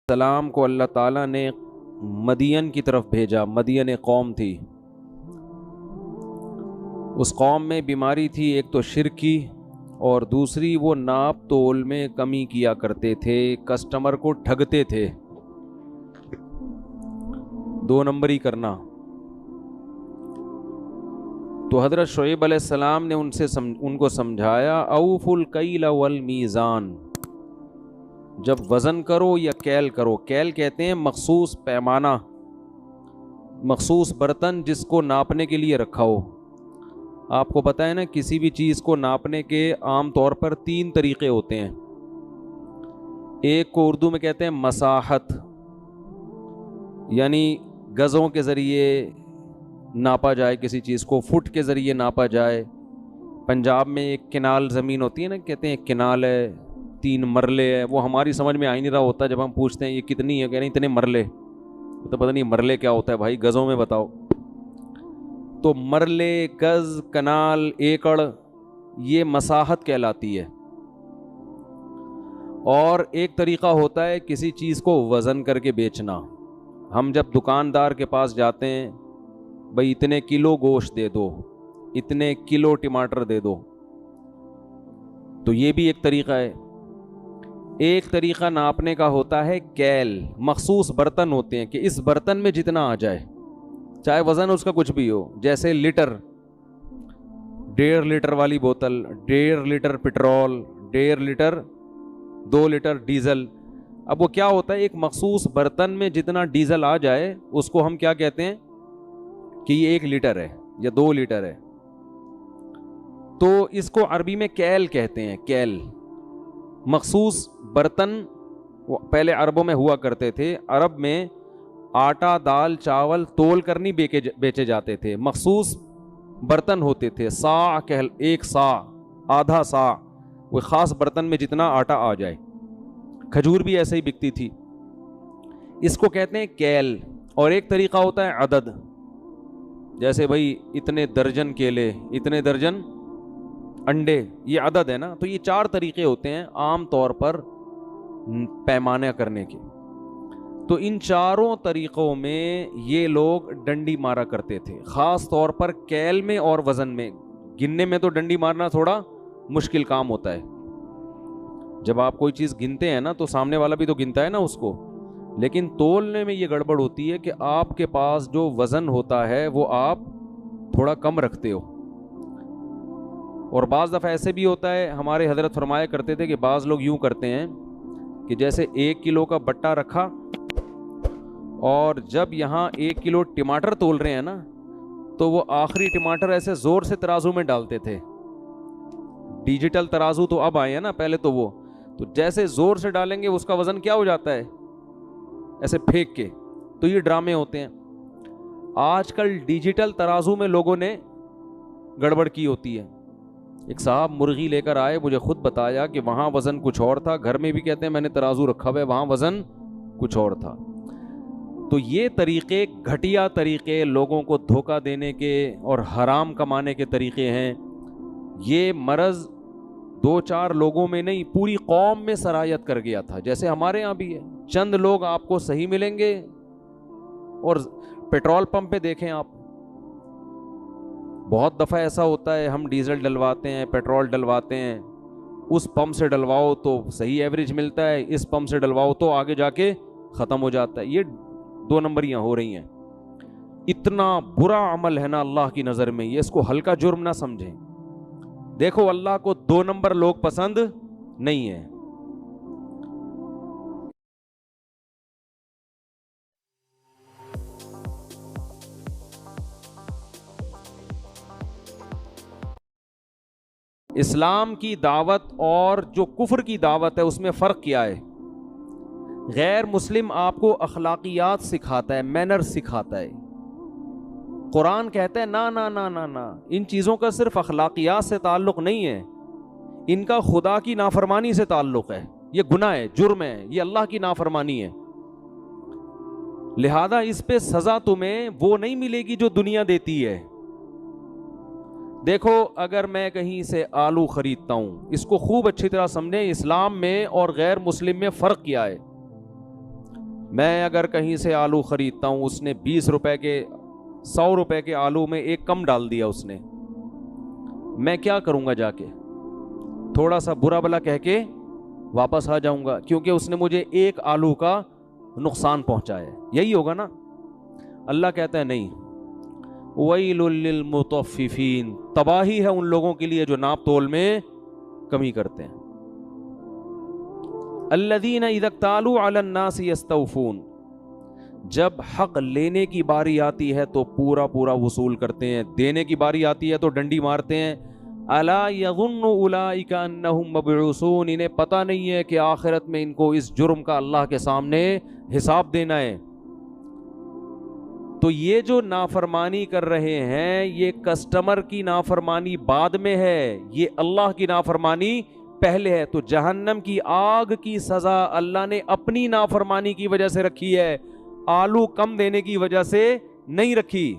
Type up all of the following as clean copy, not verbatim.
السلام کو اللہ تعالیٰ نے مدین کی طرف بھیجا۔ مدین ایک قوم تھی، اس قوم میں بیماری تھی، ایک تو شرک کی اور دوسری وہ ناپ تول میں کمی کیا کرتے تھے، کسٹمر کو ٹھگتے تھے، دو نمبری کرنا۔ تو حضرت شعیب علیہ السلام نے ان کو سمجھایا، اوفوا الکیل والمیزان، جب وزن کرو یا کیل کرو، کیل کہتے ہیں مخصوص پیمانہ، مخصوص برتن جس کو ناپنے کے لیے رکھا ہو۔ آپ کو پتہ ہے نا، کسی بھی چیز کو ناپنے کے عام طور پر 3 طریقے ہوتے ہیں۔ ایک کو اردو میں کہتے ہیں مساحت، یعنی گزوں کے ذریعے ناپا جائے کسی چیز کو، فٹ کے ذریعے ناپا جائے۔ پنجاب میں ایک کنال زمین ہوتی ہے نا، کہتے ہیں کنال ہے، 3 مرلے ہے، وہ ہماری سمجھ میں آ ہی نہیں رہا ہوتا جب ہم پوچھتے ہیں یہ کتنی ہے، کہہ رہے ہیں اتنے مرلے، تو پتہ نہیں مرلے کیا ہوتا ہے بھائی، گزوں میں بتاؤ۔ تو مرلے، گز، کنال، ایکڑ، یہ مساحت کہلاتی ہے۔ اور ایک طریقہ ہوتا ہے کسی چیز کو وزن کر کے بیچنا۔ ہم جب دکاندار کے پاس جاتے ہیں، بھئی اتنے کلو گوشت دے دو، اتنے کلو ٹماٹر دے دو، تو یہ بھی ایک طریقہ ہے۔ ایک طریقہ ناپنے کا ہوتا ہے کیل، مخصوص برتن ہوتے ہیں کہ اس برتن میں جتنا آ جائے، چاہے وزن اس کا کچھ بھی ہو، جیسے لیٹر، 1.5 لیٹر والی بوتل، 1.5 litre petrol, 1.5 litre, 2 litre diesel. اب وہ کیا ہوتا ہے، ایک مخصوص برتن میں جتنا ڈیزل آ جائے اس کو ہم کیا کہتے ہیں کہ یہ 1 لیٹر ہے یا 2 لیٹر ہے، تو اس کو عربی میں کیل کہتے ہیں۔ کیل مخصوص برتن پہلے عربوں میں ہوا کرتے تھے، عرب میں آٹا، دال، چاول تول کر نہیں بیچے جاتے تھے، مخصوص برتن ہوتے تھے، صاع، 1 صاع، آدھا صاع، وہ خاص برتن میں جتنا آٹا آ جائے۔ کھجور بھی ایسے ہی بکتی تھی، اس کو کہتے ہیں کیل۔ اور ایک طریقہ ہوتا ہے عدد، جیسے بھائی اتنے درجن کیلے، اتنے درجن انڈے، یہ عدد ہے نا۔ تو یہ 4 طریقے ہوتے ہیں عام طور پر پیمانہ کرنے کے۔ تو ان 4 طریقوں میں یہ لوگ ڈنڈی مارا کرتے تھے، خاص طور پر کیل میں اور وزن میں۔ گننے میں تو ڈنڈی مارنا تھوڑا مشکل کام ہوتا ہے، جب آپ کوئی چیز گنتے ہیں نا تو سامنے والا بھی تو گنتا ہے نا اس کو، لیکن تولنے میں یہ گڑبڑ ہوتی ہے کہ آپ کے پاس جو وزن ہوتا ہے وہ آپ تھوڑا کم رکھتے ہو۔ اور بعض دفعہ ایسے بھی ہوتا ہے، ہمارے حضرت فرمایا کرتے تھے کہ بعض لوگ یوں کرتے ہیں کہ جیسے 1 کلو کا بٹا رکھا، اور جب یہاں 1 کلو ٹماٹر تول رہے ہیں نا تو وہ آخری ٹماٹر ایسے زور سے ترازو میں ڈالتے تھے۔ ڈیجیٹل ترازو تو اب آئے ہیں نا، پہلے تو وہ تو جیسے زور سے ڈالیں گے اس کا وزن کیا ہو جاتا ہے، ایسے پھینک کے۔ تو یہ ڈرامے ہوتے ہیں۔ آج کل ڈیجیٹل ترازو میں لوگوں نے گڑبڑ کی ہوتی ہے۔ ایک صاحب مرغی لے کر آئے، مجھے خود بتایا کہ وہاں وزن کچھ اور تھا، گھر میں بھی کہتے ہیں میں نے ترازو رکھا ہوا ہے، وہاں وزن کچھ اور تھا۔ تو یہ طریقے، گھٹیا طریقے، لوگوں کو دھوکہ دینے کے اور حرام کمانے کے طریقے ہیں۔ یہ مرض 2-4 لوگوں میں نہیں، پوری قوم میں سرایت کر گیا تھا، جیسے ہمارے ہاں بھی ہے۔ چند لوگ آپ کو صحیح ملیں گے، اور پیٹرول پمپ پہ دیکھیں آپ، بہت دفعہ ایسا ہوتا ہے ہم ڈیزل ڈلواتے ہیں، پیٹرول ڈلواتے ہیں، اس پمپ سے ڈلواؤ تو صحیح ایوریج ملتا ہے، اس پمپ سے ڈلواؤ تو آگے جا کے ختم ہو جاتا ہے۔ یہ 2 نمبریاں ہو رہی ہیں۔ اتنا برا عمل ہے نا اللہ کی نظر میں، یہ اس کو ہلکا جرم نہ سمجھیں۔ دیکھو اللہ کو 2 نمبر لوگ پسند نہیں ہیں۔ اسلام کی دعوت اور جو کفر کی دعوت ہے اس میں فرق کیا ہے؟ غیر مسلم آپ کو اخلاقیات سکھاتا ہے، مینر سکھاتا ہے۔ قرآن کہتا ہے نا نا نا نا نا، ان چیزوں کا صرف اخلاقیات سے تعلق نہیں ہے، ان کا خدا کی نافرمانی سے تعلق ہے۔ یہ گناہ ہے، جرم ہے، یہ اللہ کی نافرمانی ہے، لہذا اس پہ سزا تمہیں وہ نہیں ملے گی جو دنیا دیتی ہے۔ دیکھو اگر میں کہیں سے آلو خریدتا ہوں، اس کو خوب اچھی طرح سمجھیں، اسلام میں اور غیر مسلم میں فرق کیا ہے۔ میں اگر کہیں سے آلو خریدتا ہوں, اس نے 20 روپے کے 100 روپے کے آلو میں ایک کم ڈال دیا اس نے, میں کیا کروں گا؟ جا کے تھوڑا سا برا بلا کہہ کے واپس آ جاؤں گا, کیونکہ اس نے مجھے ایک آلو کا نقصان پہنچایا ہے. یہی ہوگا نا. اللہ کہتا ہے نہیں, وَيْلٌ لِّلْمُطَفِّفِينَ, تباہی ہے ان لوگوں کے لیے جو ناپ تول میں کمی کرتے ہیں. الَّذِينَ إِذَا اكْتَالُوا عَلَى النَّاسِ يَسْتَوْفُونَ, جب حق لینے کی باری آتی ہے تو پورا پورا وصول کرتے ہیں, دینے کی باری آتی ہے تو ڈنڈی مارتے ہیں. أَلَا يَظُنُّ أُولَٰئِكَ أَنَّهُم مَّبْعُوثُونَ, انہیں پتہ نہیں ہے کہ آخرت میں ان کو اس جرم کا اللہ کے سامنے حساب دینا ہے. تو یہ جو نافرمانی کر رہے ہیں یہ کسٹمر کی نافرمانی بعد میں ہے, یہ اللہ کی نافرمانی پہلے ہے. تو جہنم کی آگ کی سزا اللہ نے اپنی نافرمانی کی وجہ سے رکھی ہے, آلو کم دینے کی وجہ سے نہیں رکھی.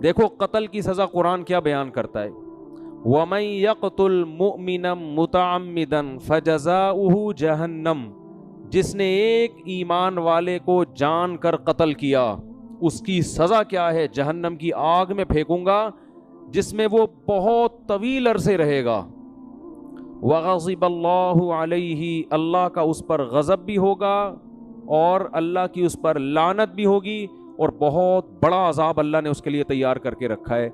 دیکھو قتل کی سزا قرآن کیا بیان کرتا ہے, وَمَن يَقْتُلْ مُؤْمِنًا مُتَعَمِّدًا فَجَزَاؤُهُ جَهَنَّمُ, جس نے ایک ایمان والے کو جان کر قتل کیا اس کی سزا کیا ہے؟ جہنم کی آگ میں پھینکوں گا جس میں وہ بہت طویل عرصے رہے گا. وَغَضِبَ اللَّهُ عَلَيْهِ, اللہ کا اس پر غضب بھی ہوگا اور اللہ کی اس پر لعنت بھی ہوگی, اور بہت بڑا عذاب اللہ نے اس کے لیے تیار کر کے رکھا ہے.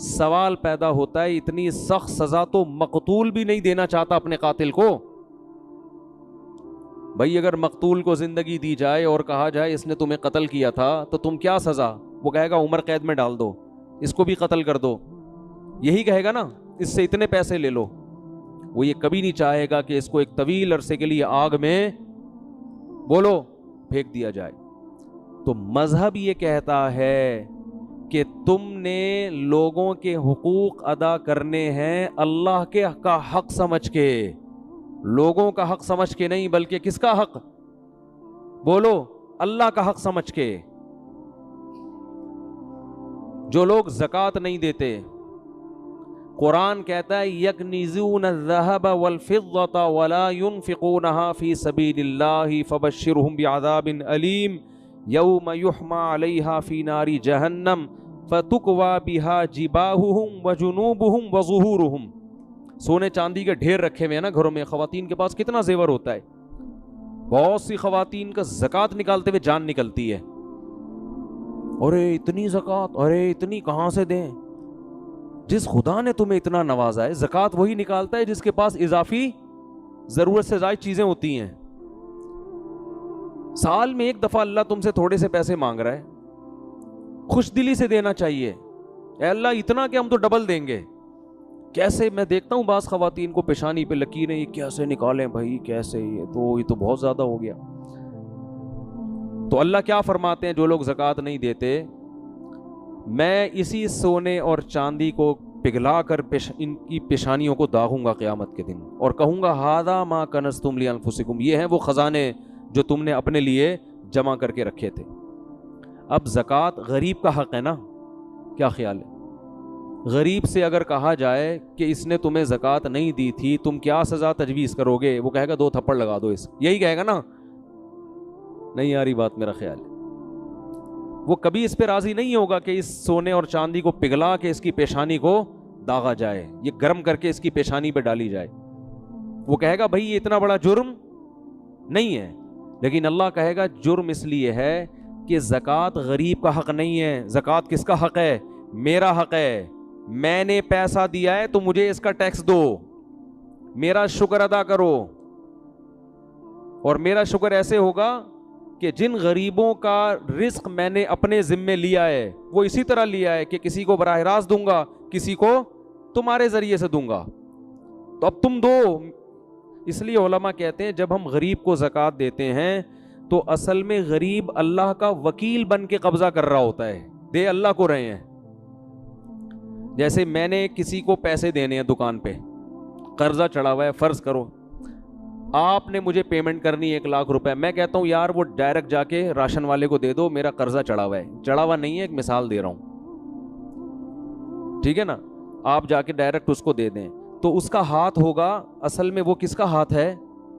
سوال پیدا ہوتا ہے, اتنی سخت سزا تو مقتول بھی نہیں دینا چاہتا اپنے قاتل کو. بھائی اگر مقتول کو زندگی دی جائے اور کہا جائے اس نے تمہیں قتل کیا تھا تو تم کیا سزا, وہ کہے گا عمر قید میں ڈال دو, اس کو بھی قتل کر دو, یہی کہے گا نا, اس سے اتنے پیسے لے لو. وہ یہ کبھی نہیں چاہے گا کہ اس کو ایک طویل عرصے کے لیے آگ میں بولو پھینک دیا جائے. تو مذہب یہ کہتا ہے کہ تم نے لوگوں کے حقوق ادا کرنے ہیں اللہ کے کا حق سمجھ کے, لوگوں کا حق سمجھ کے نہیں, بلکہ کس کا حق؟ بولو, اللہ کا حق سمجھ کے. جو لوگ زکوٰۃ نہیں دیتے, قرآن کہتا ہے یکنزون الذهب والفضة ولا ينفقونها في سبيل الله فبشرهم بعذاب أليم يوم يحمى عليها في نار جهنم فتكوى بها جباههم وجنوبهم وظهورهم. سونے چاندی کے ڈھیر رکھے ہوئے ہیں نا گھروں میں, خواتین کے پاس کتنا زیور ہوتا ہے, بہت سی خواتین کا زکوٰۃ نکالتے ہوئے جان نکلتی ہے. ارے اتنی زکوٰۃ, ارے اتنی کہاں سے دیں؟ جس خدا نے تمہیں اتنا نوازا ہے, زکوٰۃ وہی نکالتا ہے جس کے پاس اضافی ضرورت سے زائد چیزیں ہوتی ہیں. سال میں ایک دفعہ اللہ تم سے تھوڑے سے پیسے مانگ رہا ہے, خوش دلی سے دینا چاہیے. اے اللہ اتنا کہ ہم تو ڈبل دیں گے. کیسے, میں دیکھتا ہوں بعض خواتین کو پیشانی پہ لکیریں, یہ کیسے نکالیں بھائی, کیسے, یہ تو بہت زیادہ ہو گیا. تو اللہ کیا فرماتے ہیں, جو لوگ زکوٰۃ نہیں دیتے, میں اسی سونے اور چاندی کو پگھلا کر ان کی پیشانیوں کو داغوں گا قیامت کے دن, اور کہوں گا ھذا ما کنزتم لانفسکم, یہ ہیں وہ خزانے جو تم نے اپنے لیے جمع کر کے رکھے تھے. اب زکوٰۃ غریب کا حق ہے نا, کیا خیال ہے؟ غریب سے اگر کہا جائے کہ اس نے تمہیں زکوٰۃ نہیں دی تھی, تم کیا سزا تجویز کرو گے؟ وہ کہے گا 2 تھپڑ لگا دو اس, یہی کہے گا نا. نہیں آ رہی بات میرا خیال ہے. وہ کبھی اس پہ راضی نہیں ہوگا کہ اس سونے اور چاندی کو پگھلا کے اس کی پیشانی کو داغا جائے, یہ گرم کر کے اس کی پیشانی پہ ڈالی جائے. وہ کہے گا بھائی یہ اتنا بڑا جرم نہیں ہے. لیکن اللہ کہے گا جرم اس لیے ہے کہ زکوٰۃ غریب کا حق نہیں ہے. زکوٰۃ کس کا حق ہے؟ میرا حق ہے. میں نے پیسہ دیا ہے تو مجھے اس کا ٹیکس دو, میرا شکر ادا کرو. اور میرا شکر ایسے ہوگا کہ جن غریبوں کا رزق میں نے اپنے ذمے لیا ہے وہ اسی طرح لیا ہے کہ کسی کو براہ راست دوں گا, کسی کو تمہارے ذریعے سے دوں گا. تو اب تم دو. اس لیے علماء کہتے ہیں جب ہم غریب کو زکوٰۃ دیتے ہیں تو اصل میں غریب اللہ کا وکیل بن کے قبضہ کر رہا ہوتا ہے, دے اللہ کو رہے ہیں. جیسے میں نے کسی کو پیسے دینے ہیں دکان پہ, قرضہ چڑھا ہوا ہے, فرض کرو آپ نے مجھے پیمنٹ کرنی 1 لاکھ روپے, میں کہتا ہوں یار وہ ڈائریکٹ جا کے راشن والے کو دے دو, میرا قرضہ چڑھا ہوا ہے. چڑھا ہوا نہیں ہے, ایک مثال دے رہا ہوں, ٹھیک ہے نا. آپ جا کے ڈائریکٹ اس کو دے دیں تو اس کا ہاتھ ہوگا, اصل میں وہ کس کا ہاتھ ہے؟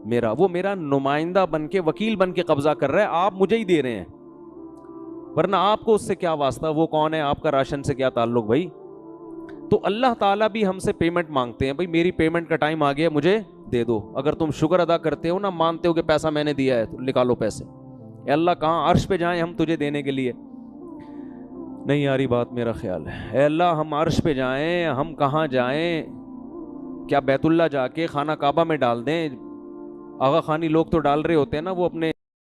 میرا، وہ میرا نمائندہ بن کے، وکیل بن کے قبضہ کر رہا ہے، آپ مجھے ہی دے رہے ہیں، ورنہ آپ کو اس سے کیا واسطہ، وہ کون ہے، آپ کا راشن سے کیا تعلق بھائی. تو اللہ تعالیٰ بھی ہم سے پیمنٹ مانگتے ہیں، بھائی میری پیمنٹ کا ٹائم آ گیا مجھے دے دو. اگر تم شکر ادا کرتے ہو نا، مانتے ہو کہ پیسہ میں نے دیا ہے، تو نکالو پیسے. اے اللہ کہاں عرش پہ جائیں ہم تجھے دینے کے لیے؟ نہیں آ رہی بات میرا خیال ہے. اے اللہ ہم عرش پہ جائیں، ہم کہاں جائیں؟ کیا بیت اللہ جا کے خانہ کعبہ میں ڈال دیں؟ آغا خانی لوگ تو ڈال رہے ہوتے ہیں نا، وہ اپنے